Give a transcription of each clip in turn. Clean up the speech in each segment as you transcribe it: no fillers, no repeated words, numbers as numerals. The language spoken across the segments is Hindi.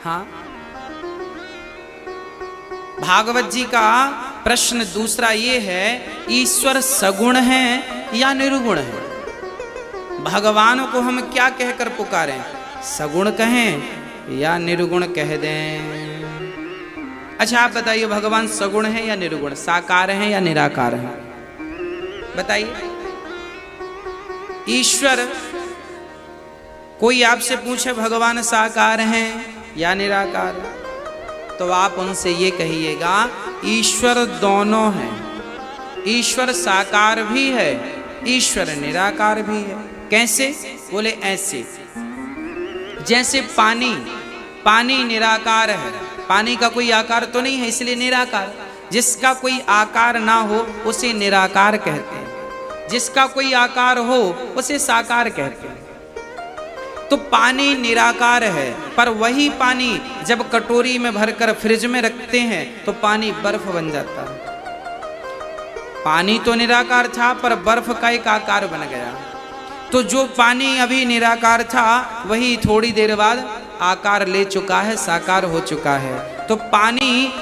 हाँ, भागवत जी का प्रश्न दूसरा ये है, ईश्वर सगुण है या निर्गुण है? भगवान को हम क्या कहकर पुकारें? सगुण कहें या निर्गुण कह दें? अच्छा आप बताइए, भगवान सगुण है या निर्गुण, साकार है या निराकार है? बताइए। ईश्वर, कोई आपसे पूछे भगवान साकार हैं या निराकार है, तो आप उनसे ये कहिएगा ईश्वर दोनों हैं। ईश्वर साकार भी है, ईश्वर निराकार भी है। कैसे? बोले ऐसे, जैसे पानी निराकार है, पानी का कोई आकार तो नहीं है इसलिए निराकार। जिसका कोई आकार ना हो उसे निराकार कहते हैं, जिसका कोई आकार हो उसे साकार कहते हैं। तो पानी निराकार है, पर वही पानी जब कटोरी में भरकर फ्रिज में रखते हैं तो पानी बर्फ बन जाता है। पानी तो निराकार था पर बर्फ का एक आकार बन गया। तो जो पानी अभी निराकार था वही थोड़ी देर बाद आकार ले चुका है, साकार हो चुका है। तो पानी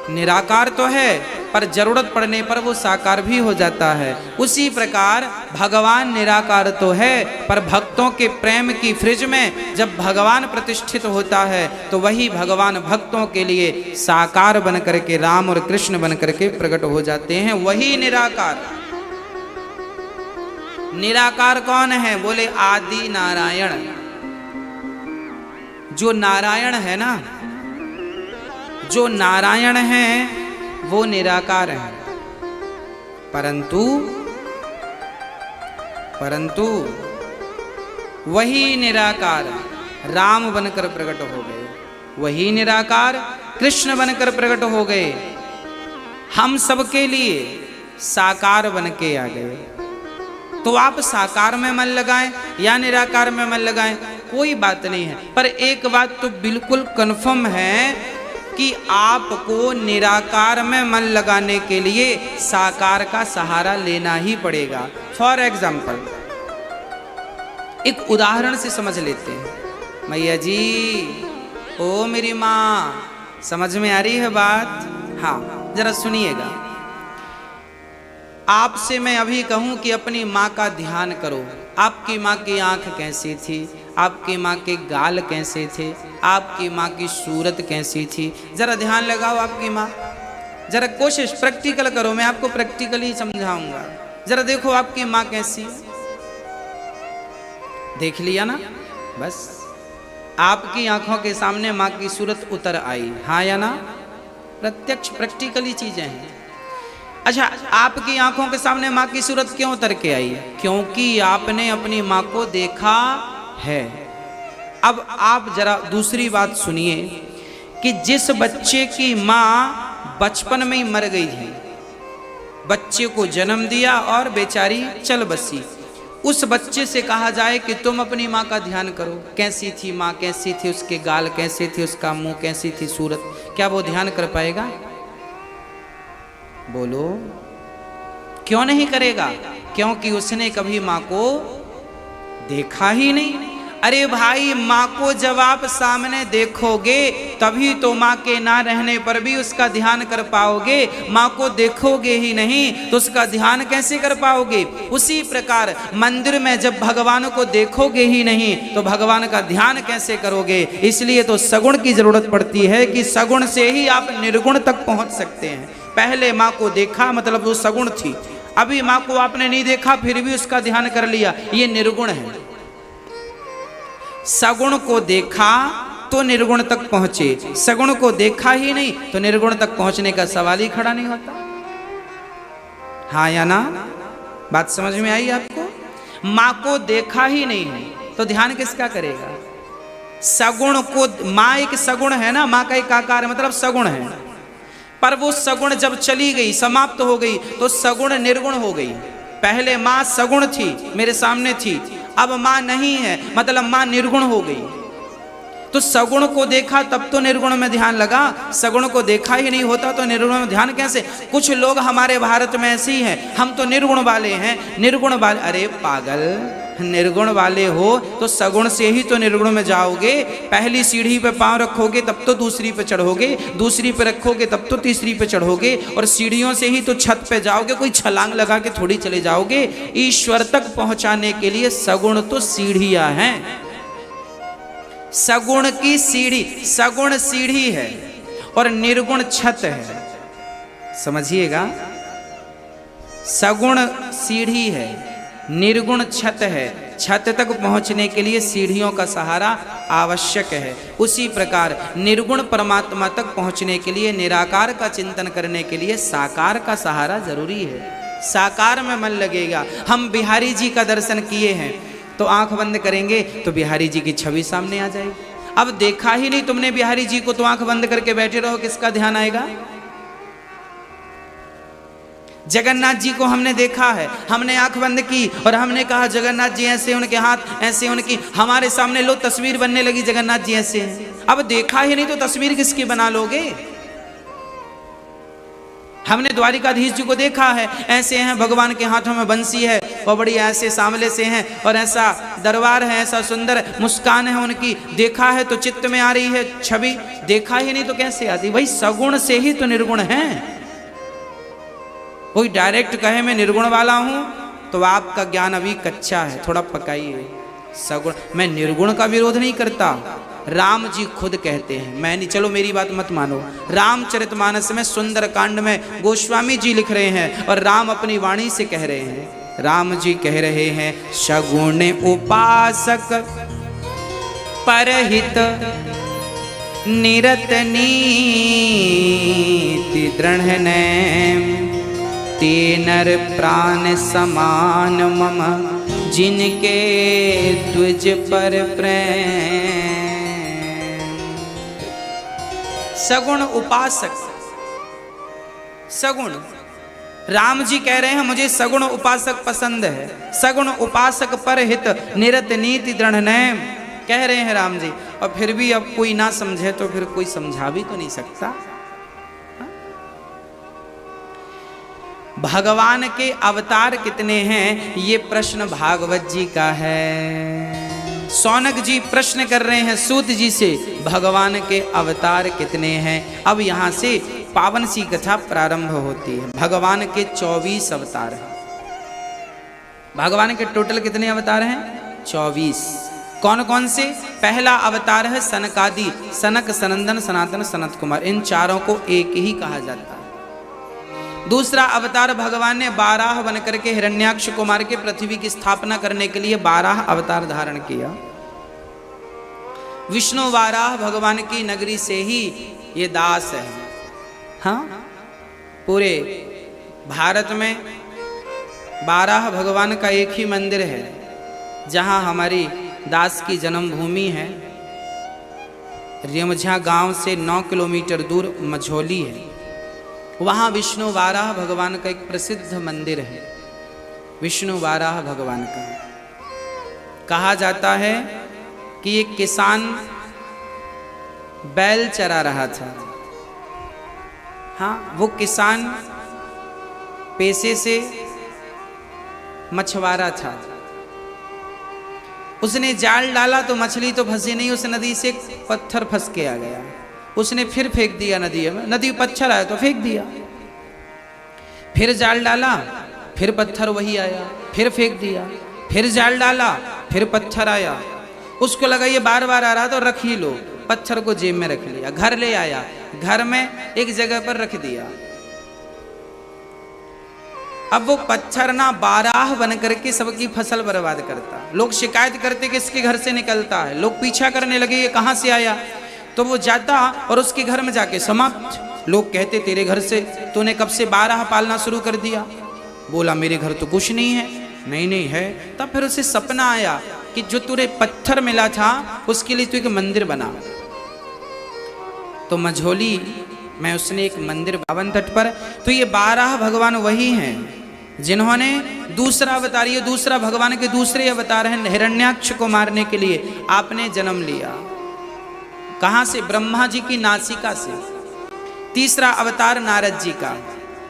निराकार तो है पर जरूरत पड़ने पर वो साकार भी हो जाता है। उसी प्रकार भगवान निराकार तो है पर भक्तों के प्रेम की फ्रिज में जब भगवान प्रतिष्ठित होता है तो वही भगवान भक्तों के लिए साकार बन करके, राम और कृष्ण बन करके प्रकट हो जाते हैं। वही निराकार। निराकार कौन है? बोले आदि नारायण। जो नारायण है ना, जो नारायण है वो निराकार है, परंतु वही निराकार राम बनकर प्रकट हो गए, वही निराकार कृष्ण बनकर प्रकट हो गए, हम सबके लिए साकार बन के आ गए। तो आप साकार में मन लगाएं या निराकार में मन लगाएं, कोई बात नहीं है। पर एक बात तो बिल्कुल कन्फर्म है कि आपको निराकार में मन लगाने के लिए साकार का सहारा लेना ही पड़ेगा। फॉर एग्जाम्पल, एक उदाहरण से समझ लेते हैं। मैया जी, ओ मेरी माँ, समझ में आ रही है बात? हाँ, जरा सुनिएगा। आपसे मैं अभी कहूं कि अपनी माँ का ध्यान करो। आपकी माँ की आंख कैसी थी, आपकी माँ के गाल कैसे थे, आपकी माँ की सूरत कैसी थी, जरा ध्यान लगाओ आपकी माँ। जरा कोशिश प्रैक्टिकल करो, मैं आपको प्रैक्टिकली समझाऊंगा। जरा देखो आपकी माँ कैसी है। देख लिया ना? बस आपकी आंखों के सामने माँ की सूरत उतर आई, हाँ या ना? प्रत्यक्ष प्रैक्टिकली चीजें हैं। अच्छा, आपकी आंखों के सामने माँ की सूरत क्यों उतर के आई? क्योंकि आपने अपनी माँ को देखा है। अब आप जरा दूसरी बात सुनिए कि जिस बच्चे की माँ बचपन में ही मर गई है, बच्चे को जन्म दिया और बेचारी चल बसी, उस बच्चे से कहा जाए कि तुम अपनी माँ का ध्यान करो, कैसी थी माँ, कैसी थी, उसके गाल कैसे थे, उसका मुंह कैसी थी, सूरत, क्या वो ध्यान कर पाएगा? बोलो, क्यों नहीं करेगा? क्योंकि उसने कभी माँ को देखा ही नहीं। अरे भाई, माँ को जब आप सामने देखोगे तभी तो माँ के ना रहने पर भी उसका ध्यान कर पाओगे। माँ को देखोगे ही नहीं तो उसका ध्यान कैसे कर पाओगे? उसी प्रकार मंदिर में जब भगवान को देखोगे ही नहीं तो भगवान का ध्यान कैसे करोगे? इसलिए तो सगुण की जरूरत पड़ती है कि सगुण से ही आप निर्गुण तक पहुंच सकते हैं। पहले माँ को देखा मतलब वो सगुण थी, अभी माँ को आपने नहीं देखा फिर भी उसका ध्यान कर लिया, ये निर्गुण है। सगुण को देखा तो निर्गुण तक पहुंचे, सगुण को देखा ही नहीं तो निर्गुण तक पहुंचने का सवाल ही खड़ा नहीं होता। हाँ या ना? बात समझ में आई आपको? माँ को देखा ही नहीं है तो ध्यान किसका करेगा? सगुण को, माँ एक सगुण है ना, माँ का एक आकार मतलब सगुण है, पर वो सगुण जब चली गई, समाप्त हो गई तो सगुण निर्गुण हो गई। पहले माँ सगुण थी, मेरे सामने थी, अब माँ नहीं है मतलब माँ निर्गुण हो गई। तो सगुण को देखा तब तो निर्गुण में ध्यान लगा, सगुण को देखा ही नहीं होता तो निर्गुण में ध्यान कैसे? कुछ लोग हमारे भारत में ऐसे ही हैं, हम तो निर्गुण वाले हैं, निर्गुण वाले। अरे पागल, निर्गुण वाले हो तो सगुण से ही तो निर्गुण में जाओगे। पहली सीढ़ी पे पांव रखोगे तब तो दूसरी पे चढ़ोगे, दूसरी पे रखोगे तब तो तीसरी पे चढ़ोगे, और सीढ़ियों से ही तो छत पे जाओगे, कोई छलांग लगा के थोड़ी चले जाओगे। ईश्वर तक पहुंचाने के लिए सगुण तो सीढ़ियां हैं। सगुण की सीढ़ी, सगुण सीढ़ी है और निर्गुण छत है, समझिएगा। सगुण सीढ़ी है, निर्गुण छत है। छत तक पहुंचने के लिए सीढ़ियों का सहारा आवश्यक है। उसी प्रकार निर्गुण परमात्मा तक पहुंचने के लिए, निराकार का चिंतन करने के लिए साकार का सहारा जरूरी है। साकार में मन लगेगा। हम बिहारी जी का दर्शन किए हैं तो आंख बंद करेंगे तो बिहारी जी की छवि सामने आ जाएगी। अब देखा ही नहीं तुमने बिहारी जी को तो आंख बंद करके बैठे रहो, किसका ध्यान आएगा? जगन्नाथ जी को हमने देखा है, हमने आंख बंद की और हमने कहा जगन्नाथ जी ऐसे, उनके हाथ ऐसे, उनकी हमारे सामने लो तस्वीर बनने लगी, जगन्नाथ जी ऐसे हैं। अब देखा ही नहीं तो तस्वीर किसकी बना लोगे? हमने द्वारिकाधीश जी को देखा है, ऐसे हैं, भगवान के हाथों में बंसी है, वो बड़ी ऐसे सांवले से हैं और ऐसा दरबार है, ऐसा सुंदर मुस्कान है उनकी, देखा है तो चित्त में आ रही है छवि, देखा ही नहीं तो कैसे आती? वही सगुण से ही तो निर्गुण है। कोई डायरेक्ट कहे मैं निर्गुण वाला हूं तो आपका ज्ञान अभी कच्चा है, थोड़ा पकाइए। सगुण, मैं निर्गुण का विरोध नहीं करता, राम जी खुद कहते हैं, मैं नहीं, चलो मेरी बात मत मानो। रामचरितमानस में सुंदर कांड में गोस्वामी जी लिख रहे हैं और राम अपनी वाणी से कह रहे हैं। राम जी कह रहे हैं, सगुण उपासक परहित निरत नीति दृढ़ तेनर प्राण समान मम जिनके द्विज पर प्रेम। सगुण उपासक, सगुण, राम जी कह रहे हैं मुझे सगुण उपासक पसंद है। सगुण उपासक पर हित निरत नीति दृढ़ नैम, कह रहे हैं राम जी। और फिर भी अब कोई ना समझे तो फिर कोई समझा भी तो नहीं सकता। भगवान के अवतार कितने हैं ये प्रश्न भागवत जी का है। सौनक जी प्रश्न कर रहे हैं सूत जी से, भगवान के अवतार कितने हैं। अब यहां से पावन सी कथा प्रारंभ होती है। भगवान के 24 अवतार हैं। भगवान के टोटल कितने अवतार हैं? 24। कौन कौन से? पहला अवतार है सनकादि, सनक, सनंदन, सनातन, सनत कुमार, इन चारों को एक ही कहा जाता है। दूसरा अवतार भगवान ने 12 बनकर के हिरण्याक्ष कुमार के पृथ्वी की स्थापना करने के लिए 12 अवतार धारण किया। विष्णु वाराह भगवान की नगरी से ही ये दास है। हाँ, पूरे भारत में 12 भगवान का एक ही मंदिर है जहां हमारी दास की जन्मभूमि है। रेमझा गांव से 9 किलोमीटर दूर मझौली है, वहाँ विष्णु वाराह भगवान का एक प्रसिद्ध मंदिर है। विष्णु वाराह भगवान का कहा जाता है कि एक किसान बैल चरा रहा था। हाँ, वो किसान पेशे से मछुआरा था। उसने जाल डाला तो मछली तो फंसी नहीं, उस नदी से पत्थर फंस के आ गया। उसने फिर फेंक दिया नदी में, नदी पत्थर आया तो फेंक दिया। फिर जाल डाला, फिर पत्थर वही आया, फिर फेंक दिया। फिर जाल डाला, फिर पत्थर आया। उसको लगा ये बार बार आ रहा तो रख ही लो, पत्थर को जेब में रख लिया। घर ले आया, घर में एक जगह पर रख दिया। अब वो पत्थर ना 12 बन करके सबकी फसल बर्बाद करता। लोग शिकायत करते कि इसके घर से निकलता है। लोग पीछा करने लगे ये कहां से आया, तो वो जाता और उसके घर में जाके समाप्त। लोग कहते तेरे घर से तूने कब से 12 पालना शुरू कर दिया? बोला मेरे घर तो कुछ नहीं है। नहीं है। तब फिर उसे सपना आया कि जो तुझे पत्थर मिला था उसके लिए तू एक मंदिर बना। तो मझौली में उसने एक मंदिर पावन तट पर। तो ये 12 भगवान वही हैं जिन्होंने दूसरा अवतार, ये दूसरा भगवान के दूसरे अवतार हैं। हिरण्याक्ष को मारने के लिए आपने जन्म लिया। कहां से? ब्रह्मा जी की नासिका से। तीसरा अवतार नारद जी का।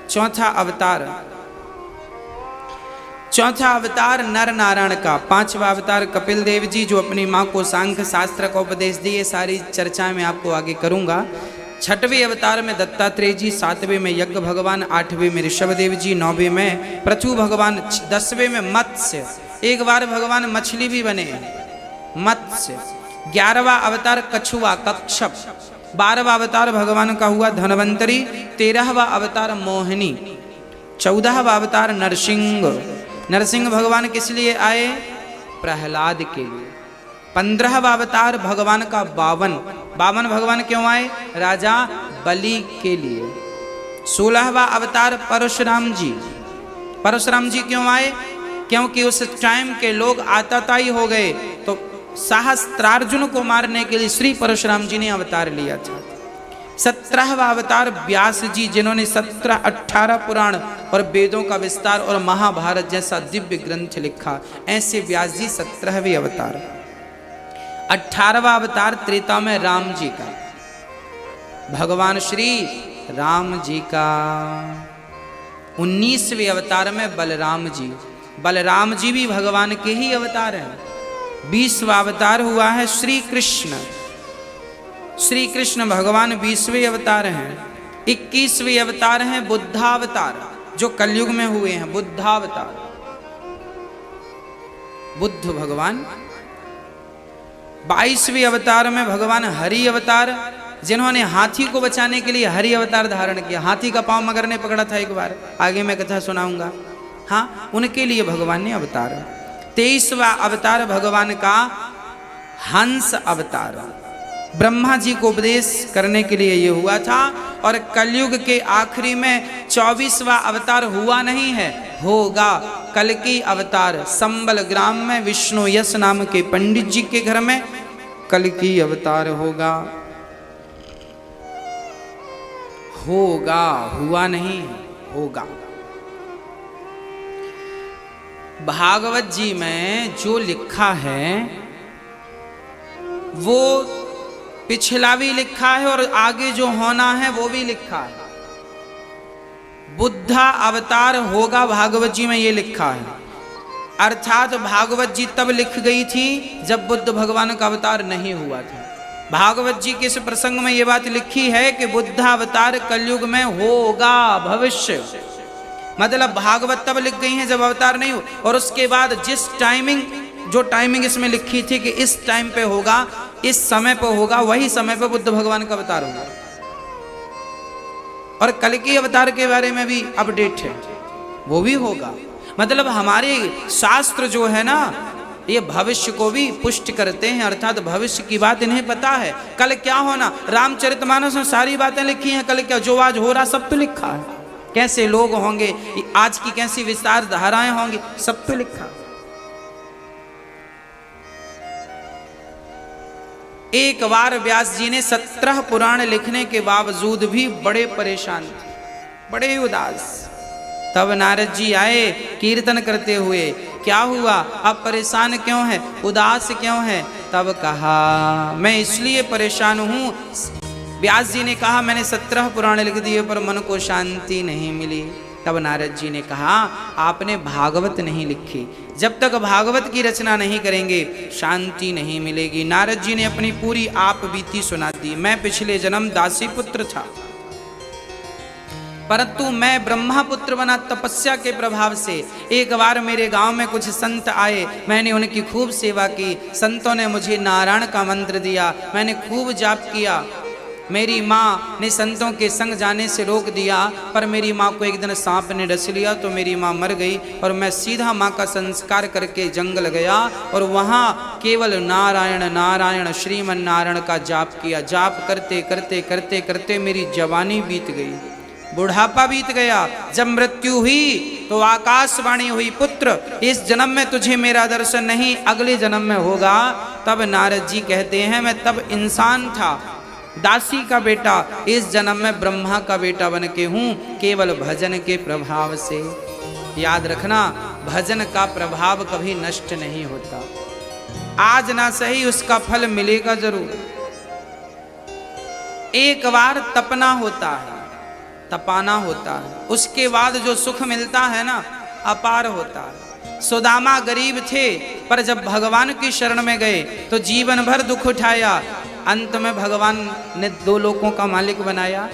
चौथा अवतार चौथा अवतार नर नारायण का, पांचवा अवतार कपिल देव जी जो अपनी माँ को सांख्य शास्त्र का उपदेश दिए, सारी चर्चा में आपको आगे करूंगा। छठवें अवतार में दत्तात्रेय जी, सातवें में यज्ञ भगवान, आठवें में ऋषभदेव जी, नौवें में पृथु भगवान, 10वें में मत्स्य, एक बार भगवान मछली भी बने मत्स्य। 11वां अवतार कछुआ कच्छप, 12वां अवतार भगवान का हुआ धनवंतरी, 13वां अवतार मोहिनी, 14वां अवतार नरसिंह। नरसिंह भगवान किस लिए आए? प्रहलाद के लिए। 15वां अवतार भगवान का बावन, बावन भगवान क्यों आए? राजा बलि के लिए। 16वां अवतार परशुराम जी, परशुराम जी क्यों आए? क्योंकि उस टाइम के लोग आतताई हो गए, तो सहस्त्रार्जुन को मारने के लिए श्री परशुराम जी ने अवतार लिया था। 17वां अवतार व्यास जी, जिन्होंने 17-18 पुराण और वेदों का विस्तार और महाभारत जैसा दिव्य ग्रंथ लिखा, ऐसे व्यास जी 17वें अवतार। 18वां अवतार त्रेता में राम जी का, भगवान श्री राम जी का। 19वें अवतार में बलराम जी, बलराम जी भी भगवान के ही अवतार हैं। 20वां अवतार हुआ है श्री कृष्ण, श्री कृष्ण भगवान 20वें अवतार हैं। 21वें अवतार हैं बुद्धावतार, जो कलयुग में हुए हैं, बुद्धावतार, बुद्ध भगवान। 22वें अवतार में भगवान हरि अवतार, जिन्होंने हाथी को बचाने के लिए हरि अवतार धारण किया। हाथी का पांव मगर ने पकड़ा था एक बार, आगे मैं कथा सुनाऊंगा। हाँ, उनके लिए भगवान ने अवतार। 23वां अवतार भगवान का हंस अवतार, ब्रह्मा जी को उपदेश करने के लिए ये हुआ था। और कलयुग के आखिरी में 24वां अवतार हुआ नहीं है, होगा कल्कि अवतार। संबल ग्राम में विष्णु यश नाम के पंडित जी के घर में कल्कि अवतार होगा, होगा, हुआ नहीं, होगा। भागवत जी में जो लिखा है वो पिछला भी लिखा है और आगे जो होना है वो भी लिखा है। बुद्धा अवतार होगा, भागवत जी में ये लिखा है। अर्थात भागवत जी तब लिख गई थी जब बुद्ध भगवान का अवतार नहीं हुआ था। भागवत जी के इस प्रसंग में ये बात लिखी है कि बुद्ध अवतार कलयुग में होगा, भविष्य। मतलब भागवत तब लिख गई है जब अवतार नहीं हो, और उसके बाद जिस टाइमिंग, जो टाइमिंग इसमें लिखी थी कि इस टाइम पे होगा, इस समय पे होगा, वही समय पे बुद्ध भगवान का अवतार होगा। और कल्कि अवतार के बारे में भी अपडेट है, वो भी होगा। मतलब हमारे शास्त्र जो है ना, ये भविष्य को भी पुष्ट करते हैं, अर्थात भविष्य की बात इन्हें पता है। कल क्या होना, रामचरितमानस में सारी बातें लिखी हैं। कल क्या, जो आज हो रहा सब तो लिखा है। कैसे लोग होंगे, आज की कैसी विस्तार धाराएं होंगी, सब तो लिखा। एक बार व्यास जी ने 17 पुराण लिखने के बावजूद भी बड़े परेशान थे, बड़े उदास। तब नारद जी आए कीर्तन करते हुए, क्या हुआ, आप परेशान क्यों हैं, उदास क्यों हैं? तब कहा, मैं इसलिए परेशान हूं। व्यास जी ने कहा, मैंने 17 पुराण लिख दिए पर मन को शांति नहीं मिली। तब नारद जी ने कहा, आपने भागवत नहीं लिखी, जब तक भागवत की रचना नहीं करेंगे शांति नहीं मिलेगी। नारद जी ने अपनी पूरी आप बीती सुना दी। मैं पिछले जन्म दासी पुत्र था, परंतु मैं ब्रह्मा पुत्र बना तपस्या के प्रभाव से। एक बार मेरे गांव में कुछ संत आए, मैंने उनकी खूब सेवा की। संतों ने मुझे नारायण का मंत्र दिया, मैंने खूब जाप किया। मेरी माँ ने संतों के संग जाने से रोक दिया, पर मेरी माँ को एक दिन सांप ने डस लिया तो मेरी माँ मर गई। और मैं सीधा माँ का संस्कार करके जंगल गया और वहाँ केवल नारायण नारायण श्रीमन नारायण का जाप किया। जाप करते करते करते करते मेरी जवानी बीत गई, बुढ़ापा बीत गया। जब मृत्यु हुई तो आकाशवाणी हुई, पुत्र इस जन्म में तुझे मेरा दर्शन नहीं, अगले जन्म में होगा। तब नारद जी कहते हैं, मैं तब इंसान था, दासी का बेटा, इस जन्म में ब्रह्मा का बेटा बन के हूँ, केवल भजन के प्रभाव से। याद रखना, भजन का प्रभाव कभी नष्ट नहीं होता। आज ना सही, उसका फल मिलेगा जरूर। एक बार तपना होता है, तपाना होता है, उसके बाद जो सुख मिलता है ना, अपार होता है। सुदामा गरीब थे, पर जब भगवान की शरण में गए तो जीवन भर दुख उठाया। अंत में भगवान ने 2 लोकों का मालिक बनाया।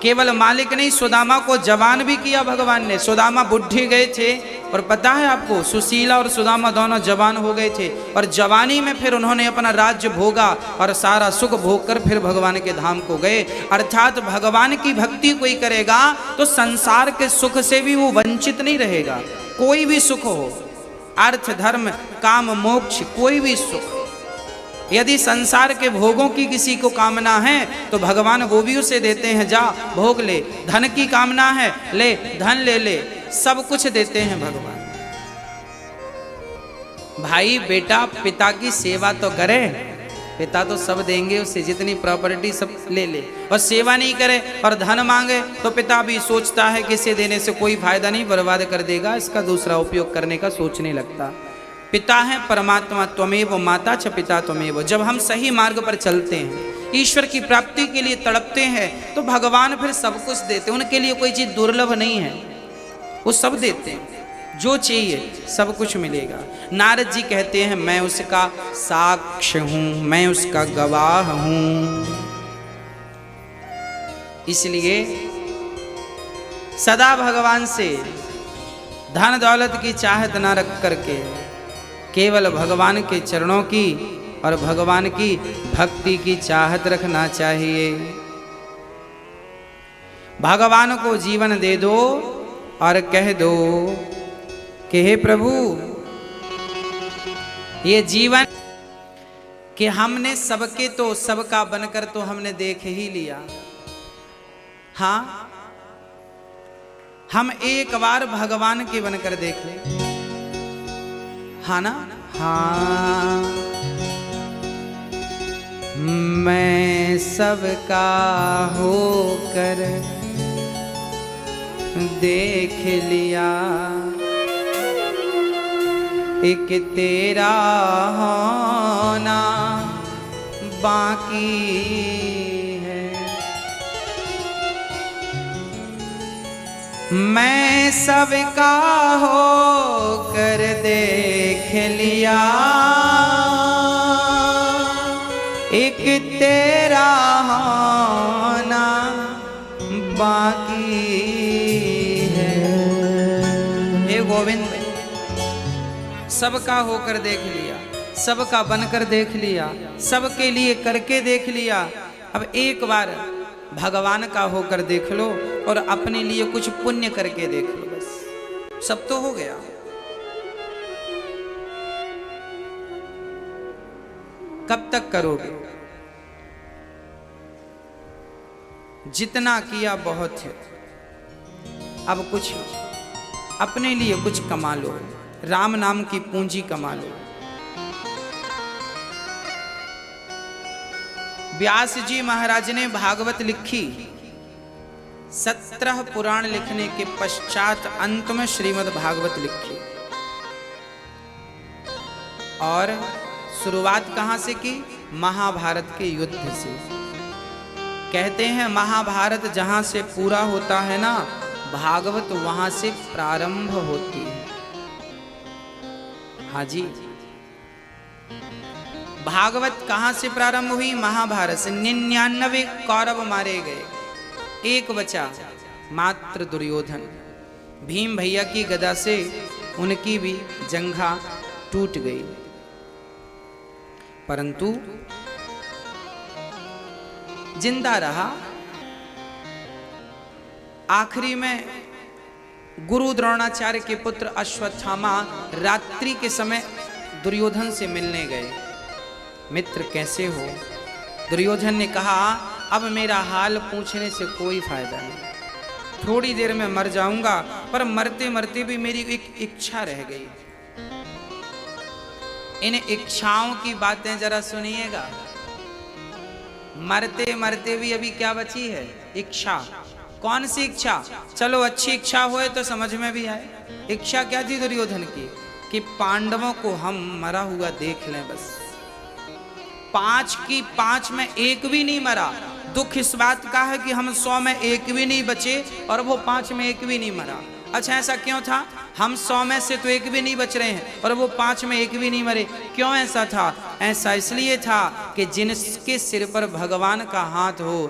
केवल मालिक नहीं, सुदामा को जवान भी किया भगवान ने। सुदामा बुढ़े गए थे, और पता है आपको, सुशीला और सुदामा दोनों जवान हो गए थे, और जवानी में फिर उन्होंने अपना राज्य भोगा और सारा सुख भोग कर फिर भगवान के धाम को गए। अर्थात भगवान की भक्ति कोई करेगा तो संसार के सुख से भी वो वंचित नहीं रहेगा। कोई भी सुख हो, अर्थ धर्म काम मोक्ष, कोई भी सुख, यदि संसार के भोगों की किसी को कामना है तो भगवान वो भी उसे देते हैं, जा भोग ले। धन की कामना है, ले धन ले ले, सब कुछ देते हैं भगवान। भाई बेटा पिता की सेवा तो करे, पिता तो सब देंगे उसे, जितनी प्रॉपर्टी सब ले ले, और सेवा नहीं करे और धन मांगे तो पिता भी सोचता है कि इसे देने से कोई फायदा नहीं, बर्बाद कर देगा, इसका दूसरा उपयोग करने का सोचने लगता। पिता है परमात्मा, त्वमेव माता च पिता त्वमेव। जब हम सही मार्ग पर चलते हैं, ईश्वर की प्राप्ति के लिए तड़पते हैं, तो भगवान फिर सब कुछ देते हैं। उनके लिए कोई चीज़ दुर्लभ नहीं है, वो सब देते हैं, जो चाहिए सब कुछ मिलेगा। नारद जी कहते हैं मैं उसका साक्ष्य हूँ, मैं उसका गवाह हूँ। इसलिए सदा भगवान से धन दौलत की चाहत ना रख करके केवल भगवान के चरणों की और भगवान की भक्ति की चाहत रखना चाहिए। भगवान को जीवन दे दो और कह दो कि हे प्रभु, ये जीवन कि हमने सबके तो सबका बनकर तो हमने देख ही लिया। हाँ, हम एक बार भगवान के बनकर देख ले, हाँ ना? हाँ, मैं सबका होकर देख लिया, एक तेरा होना बाकी है। मैं सबका होकर देख लिया, एक तेरा होना बाकी है। हे गोविंद, सबका होकर देख लिया, सबका बनकर देख लिया, सबके लिए करके देख लिया। अब एक बार भगवान का होकर देख लो और अपने लिए कुछ पुण्य करके देख लो, बस सब तो हो गया। कब तक करोगे? जितना किया बहुत है, अब कुछ अपने लिए कुछ कमा लो, राम नाम की पूंजी कमा लो। व्यास जी महाराज ने भागवत लिखी, 17 पुराण लिखने के पश्चात अंत में श्रीमद् भागवत लिखी। और शुरुआत कहां से की? महाभारत के युद्ध से। कहते हैं महाभारत जहां से पूरा होता है ना, भागवत वहां से प्रारंभ होती है। हाँ जी, भागवत कहां से प्रारंभ हुई? महाभारत से। 99 कौरव मारे गए, एक बचा मात्र दुर्योधन। भीम भैया की गदा से उनकी भी जंघा टूट गई, परंतु जिंदा रहा। आखिरी में गुरु द्रोणाचार्य के पुत्र अश्वत्थामा रात्रि के समय दुर्योधन से मिलने गए। मित्र कैसे हो? दुर्योधन ने कहा अब मेरा हाल पूछने से कोई फायदा नहीं, थोड़ी देर में मर जाऊंगा, पर मरते मरते भी मेरी एक इच्छा रह गई। इन इच्छाओं की बातें जरा सुनिएगा। मरते मरते भी अभी क्या बची है? इच्छा। कौन सी इच्छा? चलो अच्छी इच्छा होए तो समझ में भी आए। इच्छा क्या थी दुर्योधन की? कि पांडवों को हम मरा हुआ देख लें बस। 5 की 5 में एक भी नहीं मरा। दुख इस बात का है कि हम 100 में एक भी नहीं बचे और वो 5 में एक भी नहीं मरा। अच्छा ऐसा क्यों था? हम 100 में से तो एक भी नहीं बच रहे हैं और वो 5 में एक भी नहीं मरे, क्यों ऐसा था? ऐसा इसलिए था कि जिनके सिर पर भगवान का हाथ हो